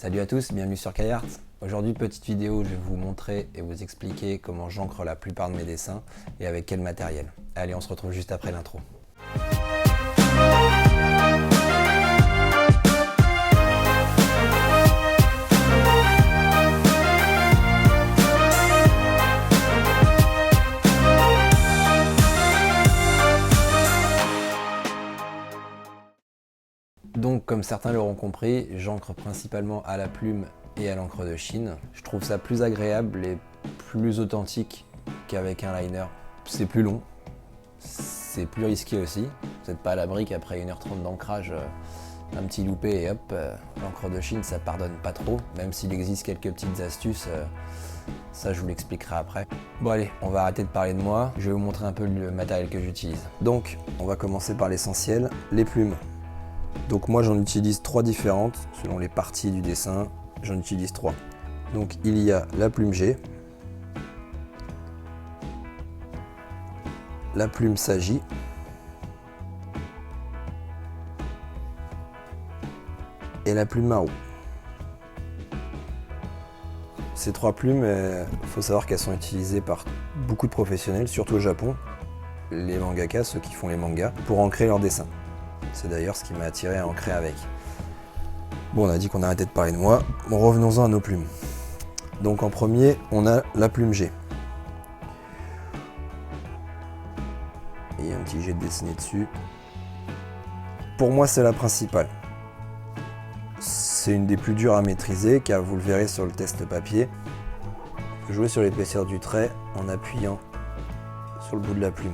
Salut à tous, bienvenue sur KaiArt. Aujourd'hui, petite vidéo où je vais vous montrer et vous expliquer comment j'encre la plupart de mes dessins et avec quel matériel. Allez, on se retrouve juste après l'intro. Donc, comme certains l'auront compris, j'encre principalement à la plume et à l'encre de Chine. Je trouve ça plus agréable et plus authentique qu'avec un liner. C'est plus long, c'est plus risqué aussi. Vous n'êtes pas à l'abri qu'après 1h30 d'ancrage, un petit loupé et hop, l'encre de Chine ça pardonne pas trop, même s'il existe quelques petites astuces, ça je vous l'expliquerai après. Bon allez, on va arrêter de parler de moi, je vais vous montrer un peu le matériel que j'utilise. Donc, on va commencer par l'essentiel, les plumes. Donc moi j'en utilise 3 différentes, selon les parties du dessin, j'en utilise 3. Donc il y a la plume G, la plume Sagi, et la plume Marou. Ces 3 plumes, il faut savoir qu'elles sont utilisées par beaucoup de professionnels, surtout au Japon, les mangakas, ceux qui font les mangas, pour ancrer leurs dessins. C'est d'ailleurs ce qui m'a attiré à ancrer avec. Bon, on a dit qu'on arrêtait de parler de moi. Bon, revenons-en à nos plumes. Donc en premier, on a la plume G. Il y a un petit jet de dessiné dessus. Pour moi, c'est la principale. C'est une des plus dures à maîtriser, car vous le verrez sur le test papier. Jouez sur l'épaisseur du trait en appuyant sur le bout de la plume.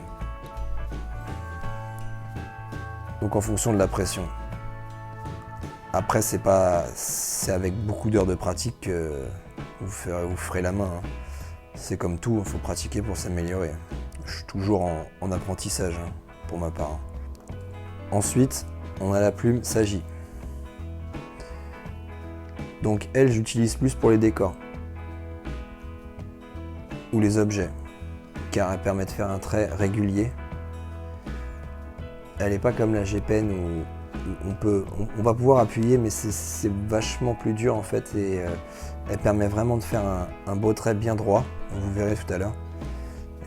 Donc en fonction de la pression. Après, c'est avec beaucoup d'heures de pratique que vous ferez la main. Hein. C'est comme tout, il faut pratiquer pour s'améliorer. Je suis toujours en apprentissage, hein, pour ma part. Ensuite, on a la plume Sagi. Donc elle, j'utilise plus pour les décors ou les objets, car elle permet de faire un trait régulier. Elle n'est pas comme la G-Pen où on va pouvoir appuyer, mais c'est vachement plus dur en fait, et elle permet vraiment de faire un beau trait bien droit, vous verrez tout à l'heure.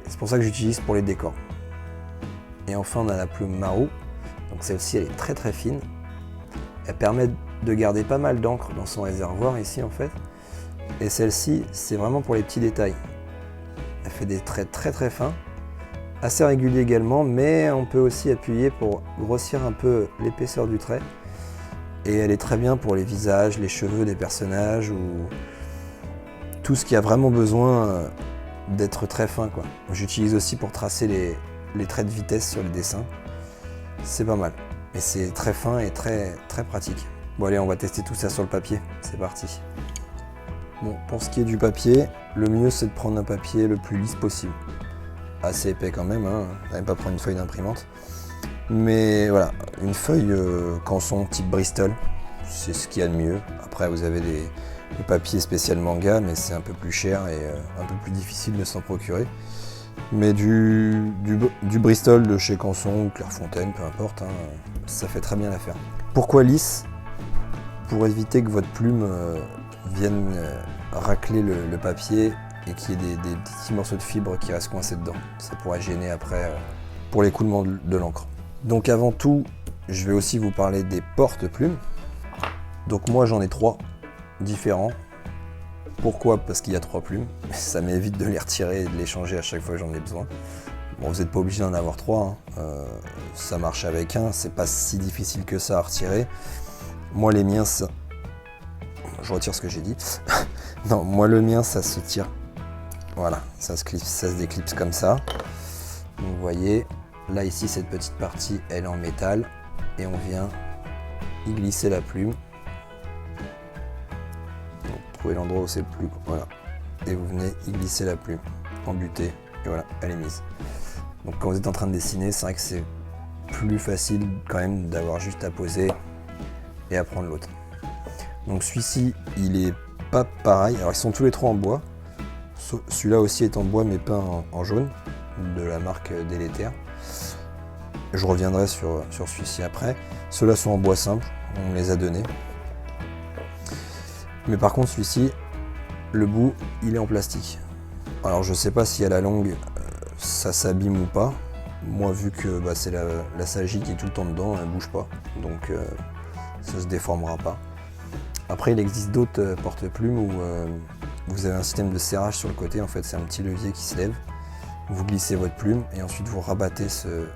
C'est pour ça que j'utilise pour les décors. Et enfin on a la plume Marou, donc celle-ci elle est très très fine. Elle permet de garder pas mal d'encre dans son réservoir ici en fait. Et celle-ci c'est vraiment pour les petits détails. Elle fait des traits très très fins. Assez régulier également, mais on peut aussi appuyer pour grossir un peu l'épaisseur du trait. Et elle est très bien pour les visages, les cheveux des personnages ou tout ce qui a vraiment besoin d'être très fin, quoi. J'utilise aussi pour tracer les traits de vitesse sur les dessins. C'est pas mal. Et c'est très fin et très, très pratique. Bon allez, on va tester tout ça sur le papier. C'est parti. Bon, pour ce qui est du papier, le mieux c'est de prendre un papier le plus lisse possible. Assez épais quand même, hein. Vous n'allez pas prendre une feuille d'imprimante. Mais voilà, une feuille canson type Bristol, c'est ce qu'il y a de mieux. Après vous avez des papiers spécial manga, mais c'est un peu plus cher et un peu plus difficile de s'en procurer. Mais du Bristol de chez Canson ou Clairefontaine, peu importe, hein, ça fait très bien l'affaire. Pourquoi lisse? Pour éviter que votre plume vienne racler le papier et qu'il y ait des petits morceaux de fibre qui restent coincés dedans. Ça pourrait gêner après pour l'écoulement de l'encre. Donc avant tout, je vais aussi vous parler des porte-plumes. Donc moi j'en ai 3 différents. Pourquoi? Parce qu'il y a 3 plumes. Ça m'évite de les retirer et de les changer à chaque fois que j'en ai besoin. Bon, vous n'êtes pas obligé d'en avoir 3, hein. Ça marche avec un, c'est pas si difficile que ça à retirer. Moi les miens, ça... Je retire ce que j'ai dit. Non, moi le mien ça se tire. Voilà, ça se déclipse comme ça. Donc vous voyez, là ici cette petite partie elle est en métal et on vient y glisser la plume. Donc, trouvez l'endroit où c'est le plus... Voilà. Et vous venez y glisser la plume en butée et voilà, elle est mise. Donc quand vous êtes en train de dessiner, c'est vrai que c'est plus facile quand même d'avoir juste à poser et à prendre l'autre. Donc celui-ci, il est pas pareil. Alors ils sont tous les 3 en bois. Celui-là aussi est en bois mais peint en jaune, de la marque Délétère. Je reviendrai sur celui-ci après. Ceux-là sont en bois simple, on me les a donnés. Mais par contre celui-ci, le bout, il est en plastique. Alors je sais pas si à la longue, ça s'abîme ou pas. Moi vu que c'est la sagie qui est tout le temps dedans, elle bouge pas. Donc ça se déformera pas. Après il existe d'autres porte-plumes où vous avez un système de serrage sur le côté. En fait c'est un petit levier qui se lève. Vous glissez votre plume et ensuite vous rabattez ce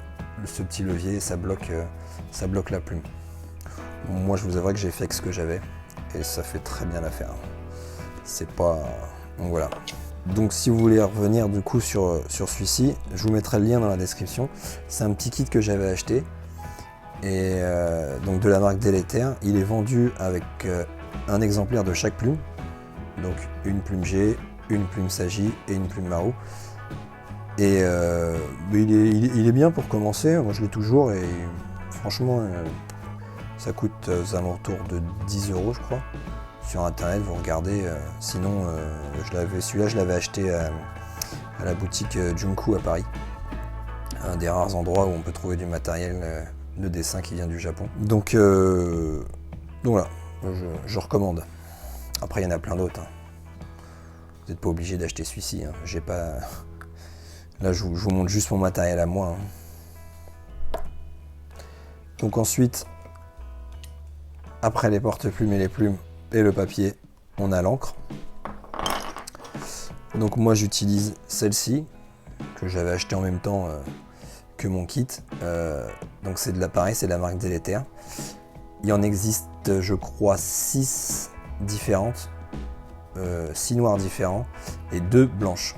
petit levier et ça bloque la plume. Moi je vous avouerai que j'ai fait avec ce que j'avais et ça fait très bien l'affaire. C'est pas... Donc voilà. Donc si vous voulez revenir du coup sur celui-ci, je vous mettrai le lien dans la description. C'est un petit kit que j'avais acheté et donc de la marque Délétère. Il est vendu avec un exemplaire de chaque plume. Donc une plume G, une plume Sagie et une plume Marou. Et il est bien pour commencer, moi je l'ai toujours et franchement ça coûte aux alentours de 10 € je crois. Sur internet vous regardez, sinon celui-là je l'avais acheté à la boutique Junku à Paris. Un des rares endroits où on peut trouver du matériel de dessin qui vient du Japon. Donc voilà, je recommande. Après il y en a plein d'autres. Vous n'êtes pas obligé d'acheter celui-ci, j'ai pas... Là, je vous montre juste mon matériel à moi. Donc ensuite, après les porte-plumes et les plumes et le papier, on a l'encre. Donc moi, j'utilise celle-ci, que j'avais acheté en même temps que mon kit. Donc c'est de l'appareil, c'est de la marque Délétère. Il en existe, je crois, 6 différentes, 6 noirs différents et 2 blanches.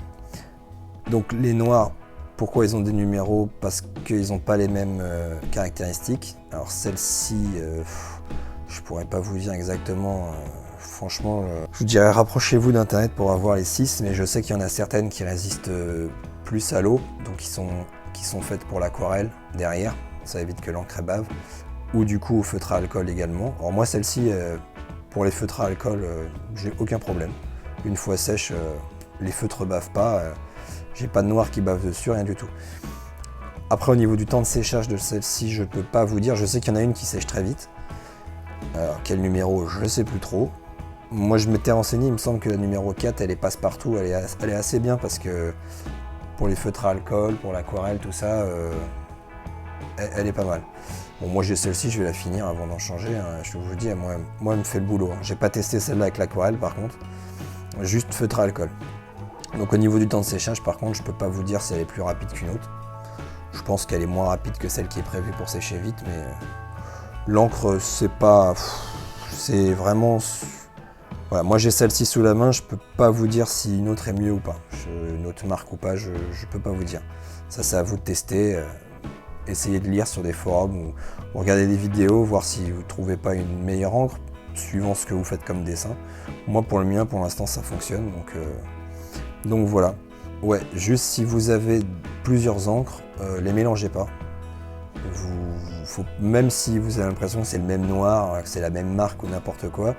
Donc les noirs, pourquoi ils ont des numéros? Parce qu'ils n'ont pas les mêmes caractéristiques. Alors celle-ci, je pourrais pas vous dire exactement. Franchement, je vous dirais rapprochez-vous d'internet pour avoir les 6, mais je sais qu'il y en a certaines qui résistent plus à l'eau, donc qui sont faites pour l'aquarelle derrière. Ça évite que l'encre bave. Ou du coup au feutre à alcool également. Alors moi celle-ci, pour les feutres à alcool, j'ai aucun problème. Une fois sèche, les feutres bavent pas. J'ai pas de noir qui bave dessus, rien du tout. Après au niveau du temps de séchage de celle-ci, je peux pas vous dire. Je sais qu'il y en a une qui sèche très vite. Alors quel numéro, je sais plus trop. Moi je m'étais renseigné, il me semble que la numéro 4 elle est passe-partout, elle est assez bien parce que pour les feutres à alcool, pour l'aquarelle, tout ça, elle est pas mal. Bon moi j'ai celle-ci, je vais la finir avant d'en changer, je vous dis, moi elle me fait le boulot. J'ai pas testé celle-là avec l'aquarelle par contre, juste feutre à alcool. Donc au niveau du temps de séchage par contre je peux pas vous dire si elle est plus rapide qu'une autre. Je pense qu'elle est moins rapide que celle qui est prévue pour sécher vite, mais l'encre c'est pas... c'est vraiment... Voilà, moi j'ai celle-ci sous la main, je peux pas vous dire si une autre est mieux ou pas. Une autre marque ou pas, je peux pas vous dire. Ça c'est à vous de tester, essayez de lire sur des forums ou regarder des vidéos, voir si vous trouvez pas une meilleure encre, suivant ce que vous faites comme dessin. Moi pour le mien pour l'instant ça fonctionne, donc voilà. Ouais, juste si vous avez plusieurs encres, les mélangez pas. Même si vous avez l'impression que c'est le même noir, que c'est la même marque ou n'importe quoi,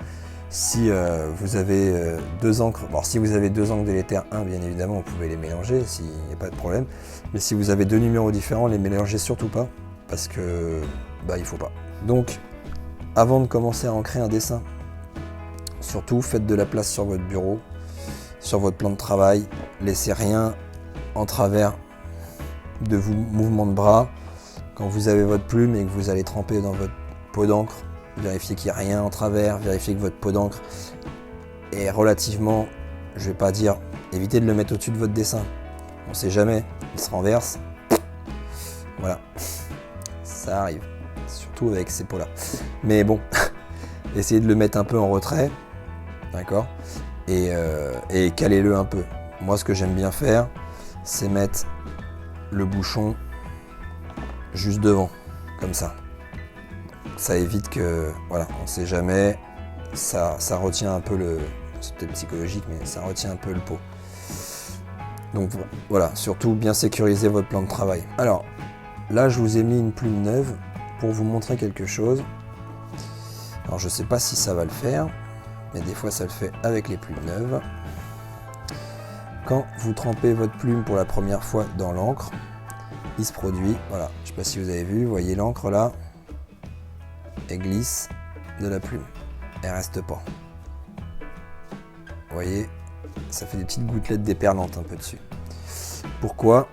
si vous avez deux encres, bon, si vous avez deux encres Délétère 1, bien évidemment, vous pouvez les mélanger, s'il n'y a pas de problème. Mais si vous avez deux numéros différents, les mélangez surtout pas, parce que il faut pas. Donc, avant de commencer à ancrer un dessin, surtout faites de la place sur votre bureau, sur votre plan de travail, laissez rien en travers de vos mouvements de bras. Quand vous avez votre plume et que vous allez tremper dans votre pot d'encre, vérifiez qu'il n'y a rien en travers, vérifiez que votre pot d'encre est relativement, je vais pas dire, évitez de le mettre au-dessus de votre dessin. On ne sait jamais, il se renverse. Voilà, ça arrive, surtout avec ces pots-là. Mais bon, essayez de le mettre un peu en retrait, d'accord, et calez-le un peu. Moi, ce que j'aime bien faire, c'est mettre le bouchon juste devant, comme ça. Ça évite que, voilà, on sait jamais, ça retient un peu le, c'est peut-être psychologique, mais ça retient un peu le pot. Donc voilà, surtout bien sécuriser votre plan de travail. Alors, là je vous ai mis une plume neuve pour vous montrer quelque chose. Alors je sais pas si ça va le faire, mais des fois ça le fait avec les plumes neuves. Quand vous trempez votre plume pour la première fois dans l'encre, il se produit, voilà, je sais pas si vous avez vu, vous voyez l'encre là, elle glisse de la plume, elle reste pas. Vous voyez, ça fait des petites gouttelettes déperlantes un peu dessus. Pourquoi?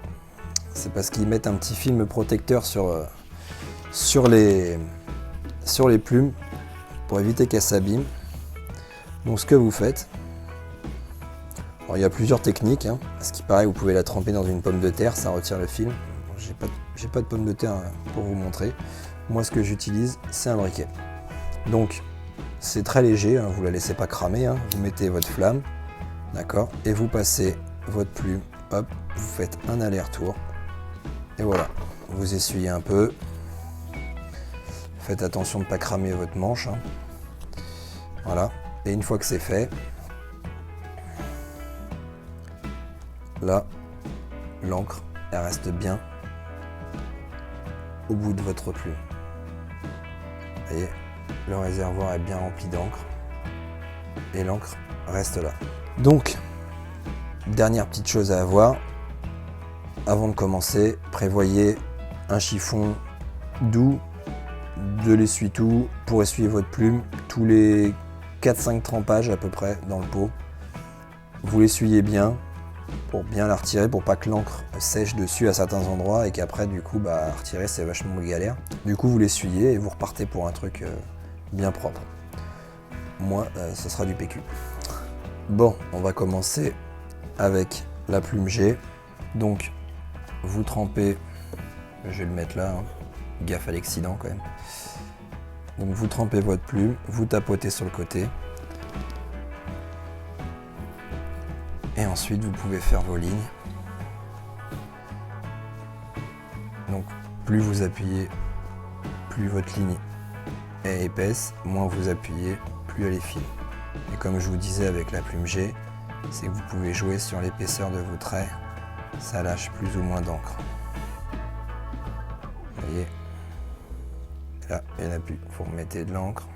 C'est parce qu'ils mettent un petit film protecteur sur les plumes pour éviter qu'elles s'abîment. Donc ce que vous faites, alors, il y a plusieurs techniques, hein. Ce qui paraît, vous pouvez la tremper dans une pomme de terre, ça retire le film. J'ai pas de pomme de terre pour vous montrer. Moi, ce que j'utilise, c'est un briquet. Donc, c'est très léger, hein, vous la laissez pas cramer, hein. Vous mettez votre flamme, d'accord, et vous passez votre plume, hop, vous faites un aller-retour, et voilà, vous essuyez un peu. Faites attention de ne pas cramer votre manche, hein. Voilà, et une fois que c'est fait, là, l'encre, elle reste bien au bout de votre plume. Vous voyez, le réservoir est bien rempli d'encre et l'encre reste là. Donc, dernière petite chose à avoir, avant de commencer, prévoyez un chiffon doux, de l'essuie-tout pour essuyer votre plume tous les 4-5 trempages à peu près dans le pot. Vous l'essuyez bien pour bien la retirer, pour pas que l'encre sèche dessus à certains endroits et qu'après du coup à retirer c'est vachement galère. Du coup vous l'essuyez et vous repartez pour un truc bien propre. Moi ce sera du PQ. Bon, on va commencer avec la plume G. Donc vous trempez, je vais le mettre là, hein. Gaffe à l'accident quand même. Donc vous trempez votre plume, vous tapotez sur le côté. Et ensuite, vous pouvez faire vos lignes. Donc, plus vous appuyez, plus votre ligne est épaisse, moins vous appuyez, plus elle est fine. Et comme je vous disais avec la plume G, c'est que vous pouvez jouer sur l'épaisseur de vos traits. Ça lâche plus ou moins d'encre. Vous voyez, là, il n'y en a plus. Vous remettez de l'encre.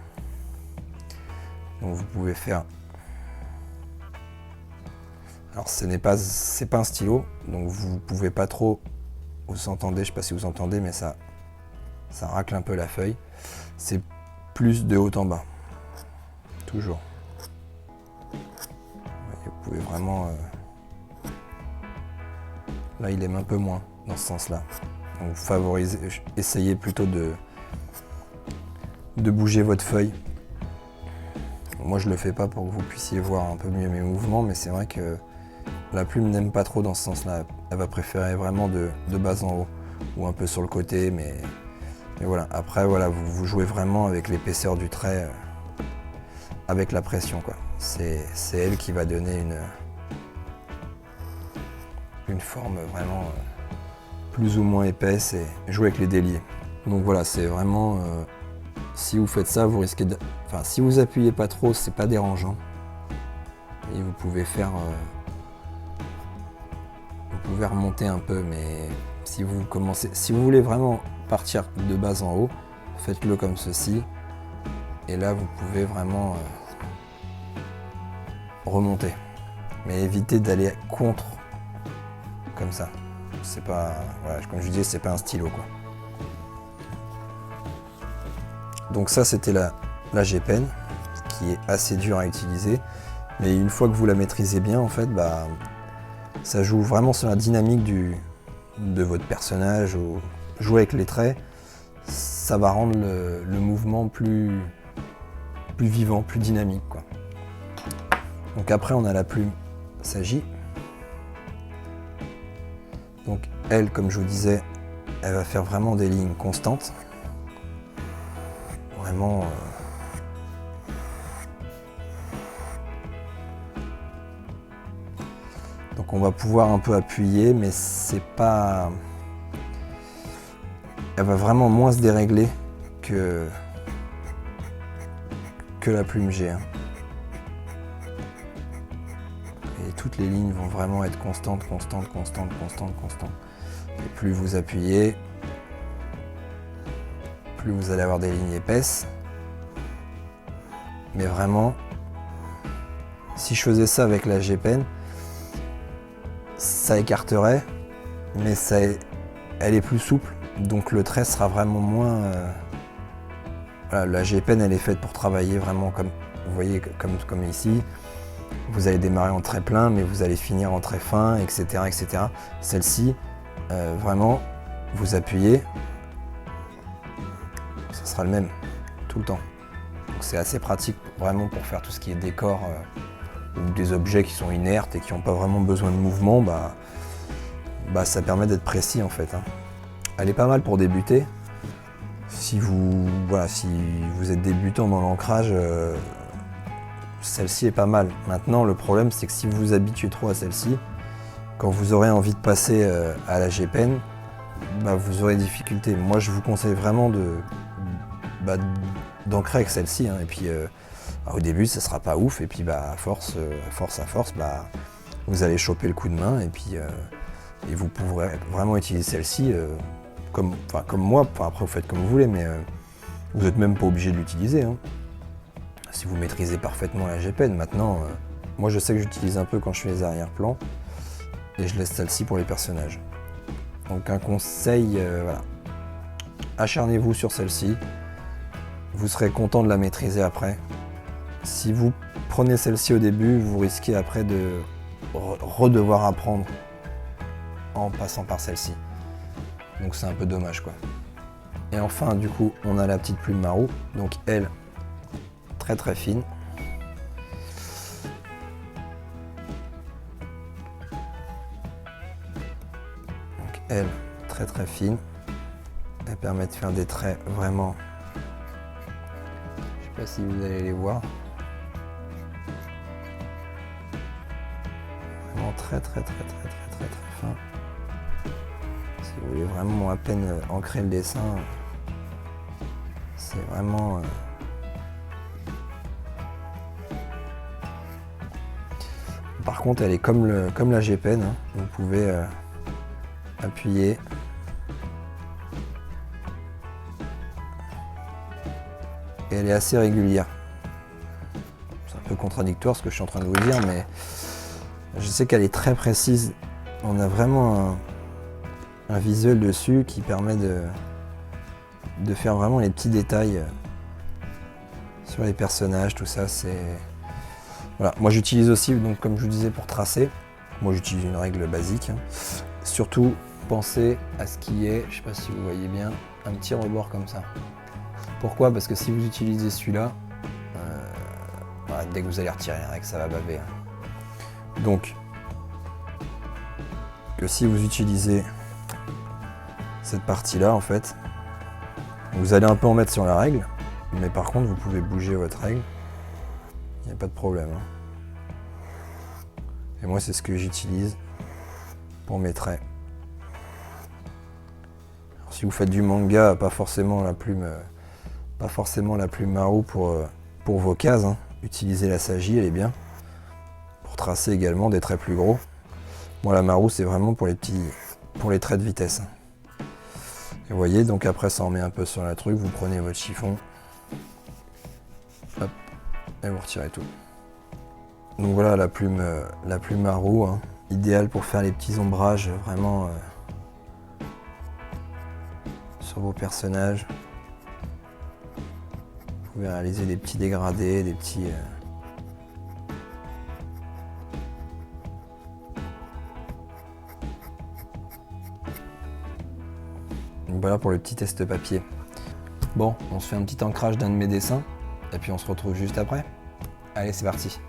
Donc, vous pouvez faire. Alors c'est pas un stylo, donc vous pouvez pas trop, vous entendez, je sais pas si vous entendez, mais ça racle un peu la feuille. C'est plus de haut en bas, toujours. Vous pouvez vraiment, là il aime un peu moins dans ce sens-là. Donc favorisez, essayez plutôt de bouger votre feuille. Moi je le fais pas pour que vous puissiez voir un peu mieux mes mouvements, mais c'est vrai que la plume n'aime pas trop dans ce sens-là. Elle va préférer vraiment de bas en haut ou un peu sur le côté, mais voilà. Après, voilà, vous jouez vraiment avec l'épaisseur du trait, avec la pression, quoi. C'est elle qui va donner une forme vraiment plus ou moins épaisse et jouer avec les déliés. Donc voilà, c'est vraiment si vous faites ça, vous risquez de. Enfin, si vous appuyez pas trop, c'est pas dérangeant et vous pouvez faire. Vous pouvez remonter un peu, mais si vous voulez vraiment partir de bas en haut, faites-le comme ceci. Et là, vous pouvez vraiment remonter. Mais évitez d'aller contre, comme ça. C'est pas, voilà, comme je disais, c'est pas un stylo, quoi. Donc ça, c'était la G-Pen, qui est assez dure à utiliser. Mais une fois que vous la maîtrisez bien, en fait, ça joue vraiment sur la dynamique de votre personnage, ou jouer avec les traits, ça va rendre le mouvement plus vivant, plus dynamique, quoi. Donc après on a la plume Sagi. Donc elle, comme je vous disais, elle va faire vraiment des lignes constantes. Vraiment. Donc on va pouvoir un peu appuyer, mais c'est pas. Elle va vraiment moins se dérégler que la plume G. Et toutes les lignes vont vraiment être constantes. Et plus vous appuyez, plus vous allez avoir des lignes épaisses. Mais vraiment, si je faisais ça avec la G-Pen, ça écarterait, mais elle est plus souple, donc le trait sera vraiment moins. Voilà, la G-Pen, elle est faite pour travailler vraiment comme, vous voyez, comme ici. vous allez démarrer en trait plein, mais vous allez finir en trait fin, etc. etc. Celle-ci, vraiment, vous appuyez, ça sera le même, tout le temps. Donc c'est assez pratique vraiment pour faire tout ce qui est décor ou des objets qui sont inertes et qui n'ont pas vraiment besoin de mouvement, ça permet d'être précis en fait. Elle est pas mal pour débuter. Si vous êtes débutant dans l'ancrage, celle-ci est pas mal. Maintenant, le problème, c'est que si vous vous habituez trop à celle-ci, quand vous aurez envie de passer à la G-Pen, vous aurez des difficultés. Moi, je vous conseille vraiment d'ancrer avec celle-ci. Et puis, au début, ça sera pas ouf. Et puis, à force, vous allez choper le coup de main. Et puis, et vous pourrez vraiment utiliser celle-ci comme moi. Après, vous faites comme vous voulez, mais vous n'êtes même pas obligé de l'utiliser. Si vous maîtrisez parfaitement la G-Pen. Maintenant, moi je sais que j'utilise un peu quand je fais les arrière-plans et je laisse celle-ci pour les personnages. Donc un conseil, acharnez-vous sur celle-ci, vous serez content de la maîtriser après. Si vous prenez celle-ci au début, vous risquez après de redevoir apprendre en passant par celle-ci. Donc c'est un peu dommage quoi. Et enfin du coup on a la petite plume Marou, donc elle, très très fine. Donc elle, très très fine. Elle permet de faire des traits vraiment. Je sais pas si vous allez les voir. Vraiment très fin. Si vous voulez vraiment à peine ancrer le dessin, c'est vraiment. Par contre, elle est comme la G-Pen, vous pouvez appuyer. Et elle est assez régulière. C'est un peu contradictoire ce que je suis en train de vous dire, mais je sais qu'elle est très précise. On a vraiment un visuel dessus qui permet de faire vraiment les petits détails sur les personnages, tout ça, c'est... Voilà. Moi j'utilise aussi, donc, comme je vous disais, pour tracer. Moi j'utilise une règle basique. Surtout, pensez à ce qui est, je ne sais pas si vous voyez bien, un petit rebord comme ça. Pourquoi? Parce que si vous utilisez celui-là, dès que vous allez retirer la règle, ça va baver. Donc, que si vous utilisez cette partie-là, en fait, vous allez un peu en mettre sur la règle, mais par contre, vous pouvez bouger votre règle. Il n'y a pas de problème. Et moi, c'est ce que j'utilise pour mes traits. Alors, si vous faites du manga, pas forcément la plume Marou pour vos cases. Utilisez la Sagi, elle est bien. Pour tracer également des traits plus gros. Moi, la Marou, c'est vraiment pour les traits de vitesse. Et vous voyez, donc après, ça en met un peu sur la truc. Vous prenez votre chiffon. Hop. Et vous retirez tout. Donc voilà la plume Marou, idéale pour faire les petits ombrages vraiment sur vos personnages. Vous pouvez réaliser des petits dégradés, des petits... Donc voilà pour le petit test papier. Bon, on se fait un petit ancrage d'un de mes dessins. Et puis on se retrouve juste après. Allez, c'est parti.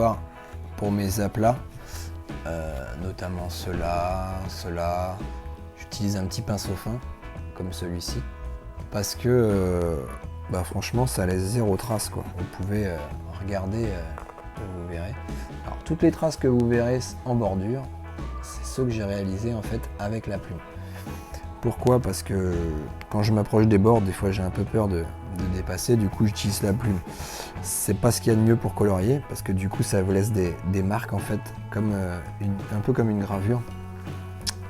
voir pour mes aplats, notamment ceux-là, j'utilise un petit pinceau fin, comme celui-ci, parce que franchement ça laisse zéro trace quoi. Vous pouvez regarder, vous verrez. Alors toutes les traces que vous verrez en bordure, c'est ceux que j'ai réalisés en fait avec la plume. Pourquoi? Parce que quand je m'approche des bords, des fois j'ai un peu peur de dépasser, du coup j'utilise la plume. C'est pas ce qu'il y a de mieux pour colorier, parce que du coup ça vous laisse des marques en fait, comme un peu comme une gravure.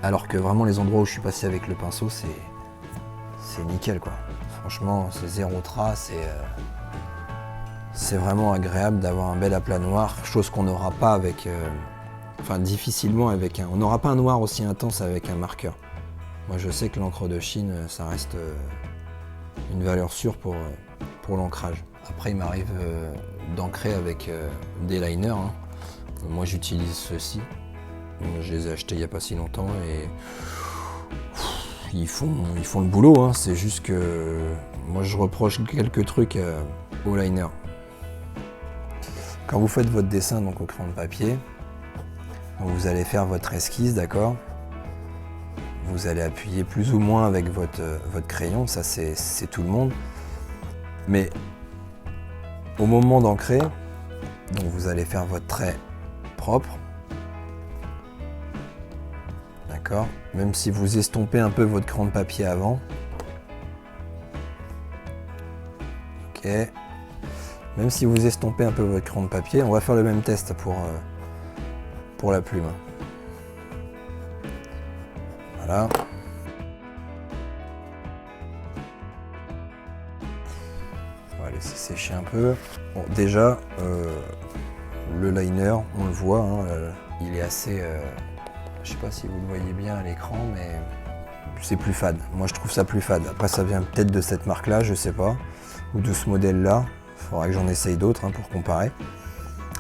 Alors que vraiment les endroits où je suis passé avec le pinceau, c'est nickel quoi. Franchement c'est zéro trace et c'est vraiment agréable d'avoir un bel aplat noir, chose qu'on n'aura pas avec, difficilement avec on n'aura pas un noir aussi intense avec un marqueur. Moi je sais que l'encre de Chine, ça reste une valeur sûre pour l'ancrage. Après il m'arrive d'ancrer avec des liners. Hein. Moi j'utilise ceux-ci. Je les ai achetés il n'y a pas si longtemps et ils font le boulot. Hein. C'est juste que moi je reproche quelques trucs au liner. Quand vous faites votre dessin donc au crayon de papier, donc vous allez faire votre esquisse, d'accord? Vous allez appuyer plus ou moins avec votre crayon, ça c'est tout le monde. Mais au moment d'ancrer, donc vous allez faire votre trait propre. D'accord? Même si vous estompez un peu votre crayon de papier avant. Ok. Même si vous estompez un peu votre crayon de papier, on va faire le même test pour la plume. Voilà. On va laisser sécher un peu. Bon, déjà, le liner, on le voit, hein, il est assez... je sais pas si vous le voyez bien à l'écran, mais c'est plus fade. Moi, je trouve ça plus fade. Après, ça vient peut-être de cette marque-là, je sais pas, ou de ce modèle-là. Il faudra que j'en essaye d'autres pour comparer.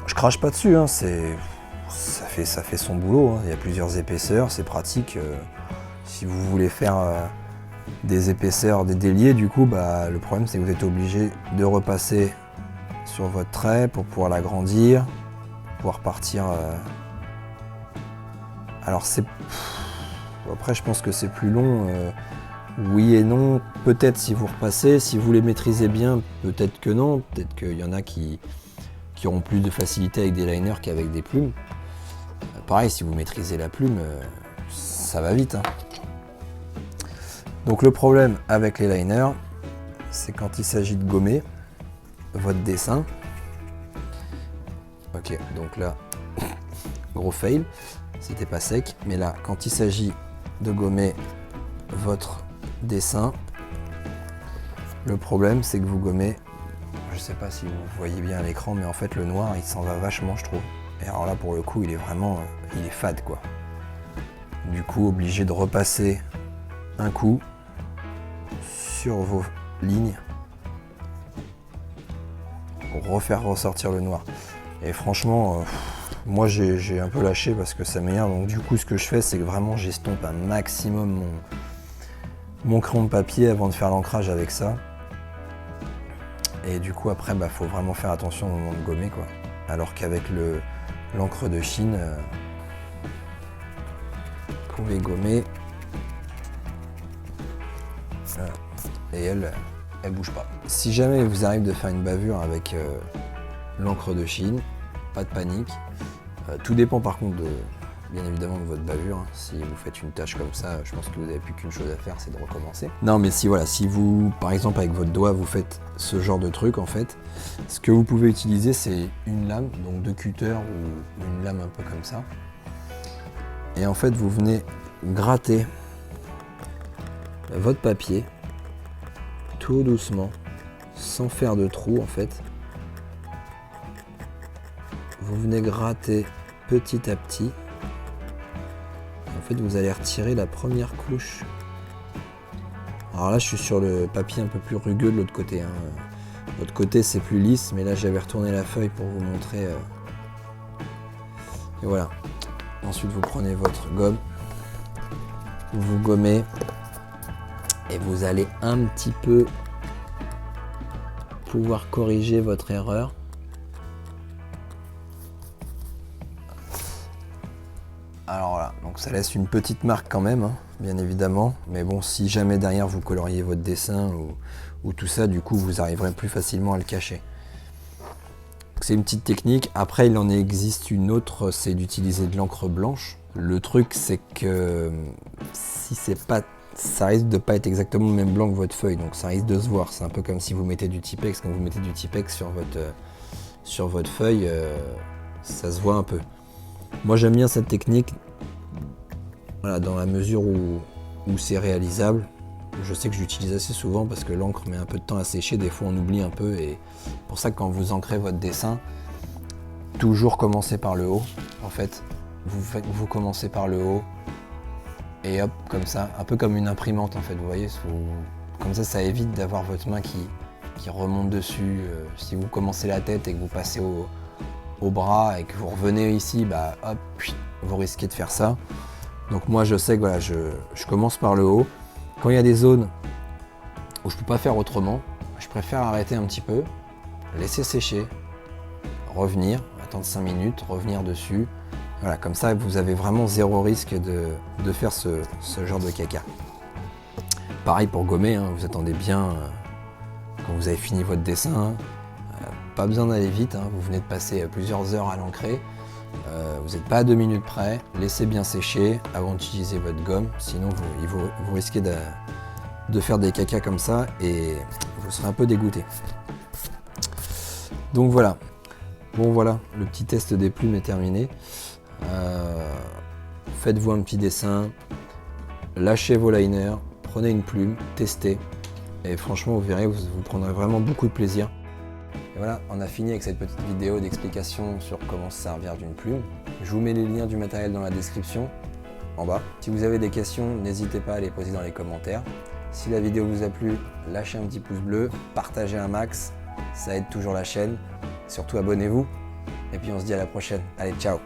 Je crache pas dessus, hein, ça fait son boulot. Hein. Il y a plusieurs épaisseurs, c'est pratique. Si vous voulez faire des épaisseurs, des déliés, du coup, le problème c'est que vous êtes obligé de repasser sur votre trait pour pouvoir l'agrandir, pouvoir partir. Alors après, je pense que c'est plus long. Oui et non. Peut-être si vous repassez, si vous les maîtrisez bien, peut-être que non. Peut-être qu'il y en a qui auront plus de facilité avec des liners qu'avec des plumes. Pareil, si vous maîtrisez la plume, ça va vite. Hein. Donc le problème avec les liners, c'est quand il s'agit de gommer votre dessin. Ok, donc là, gros fail, c'était pas sec. Mais là, quand il s'agit de gommer votre dessin, le problème c'est que vous gommez, je sais pas si vous voyez bien à l'écran, mais en fait le noir il s'en va vachement, je trouve. Et alors là pour le coup il est vraiment, il est fade quoi. Du coup obligé de repasser un coup sur vos lignes pour refaire ressortir le noir. Et franchement, moi j'ai un peu lâché parce que ça m'énerve. Donc du coup ce que je fais c'est que vraiment j'estompe un maximum mon crayon de papier avant de faire l'ancrage avec ça. Et du coup après faut vraiment faire attention au moment de gommer quoi. Alors qu'avec l'encre de Chine, vous pouvez gommer. Voilà. Et elle bouge pas. Si jamais il vous arrive de faire une bavure avec l'encre de Chine, pas de panique. Tout dépend par contre bien évidemment de votre bavure. Hein. Si vous faites une tâche comme ça, je pense que vous n'avez plus qu'une chose à faire, c'est de recommencer. Non mais si vous, par exemple avec votre doigt, vous faites ce genre de truc en fait, ce que vous pouvez utiliser c'est une lame, donc de cutter ou une lame un peu comme ça. Et en fait vous venez gratter votre papier tout doucement, sans faire de trou en fait. Vous venez gratter petit à petit. En fait, vous allez retirer la première couche. Alors là, je suis sur le papier un peu plus rugueux de l'autre côté. Hein. De l'autre côté, c'est plus lisse, mais là, j'avais retourné la feuille pour vous montrer. Et voilà. Ensuite, vous prenez votre gomme, vous gommez, et vous allez un petit peu pouvoir corriger votre erreur. Alors voilà, donc ça laisse une petite marque quand même, hein, bien évidemment. Mais bon, si jamais derrière vous coloriez votre dessin ou tout ça, du coup vous arriverez plus facilement à le cacher. C'est une petite technique. Après, il en existe une autre, c'est d'utiliser de l'encre blanche. Le truc, c'est que si c'est pas, ça risque de pas être exactement le même blanc que votre feuille, donc ça risque de se voir. C'est un peu comme si vous mettez du Tipex. Quand vous mettez du Tipex sur votre feuille, ça se voit un peu. Moi, j'aime bien cette technique, voilà, dans la mesure où c'est réalisable. Je sais que j'utilise assez souvent parce que l'encre met un peu de temps à sécher, des fois on oublie un peu, et pour ça que quand vous ancrez votre dessin, toujours commencez par le haut. En fait, vous commencez par le haut et hop, comme ça, un peu comme une imprimante en fait, vous voyez, comme ça évite d'avoir votre main qui remonte dessus. Si vous commencez la tête et que vous passez au bras et que vous revenez ici, bah hop, vous risquez de faire ça. Donc moi je sais que voilà, je commence par le haut. Quand il y a des zones où je ne peux pas faire autrement, je préfère arrêter un petit peu, laisser sécher, revenir, attendre 5 minutes, revenir dessus. Voilà, comme ça vous avez vraiment zéro risque de faire ce genre de caca. Pareil pour gommer, hein, vous attendez bien quand vous avez fini votre dessin. Hein, pas besoin d'aller vite, hein, vous venez de passer plusieurs heures à l'ancrer. Vous n'êtes pas à 2 minutes près, laissez bien sécher avant d'utiliser votre gomme, sinon vous risquez de faire des cacas comme ça et vous serez un peu dégoûté. Donc voilà, bon voilà, le petit test des plumes est terminé. Faites-vous un petit dessin, lâchez vos liners, prenez une plume, testez et franchement vous verrez, vous prendrez vraiment beaucoup de plaisir. Et voilà, on a fini avec cette petite vidéo d'explication sur comment se servir d'une plume. Je vous mets les liens du matériel dans la description, en bas. Si vous avez des questions, n'hésitez pas à les poser dans les commentaires. Si la vidéo vous a plu, lâchez un petit pouce bleu, partagez un max, ça aide toujours la chaîne. Surtout abonnez-vous, et puis on se dit à la prochaine. Allez, ciao!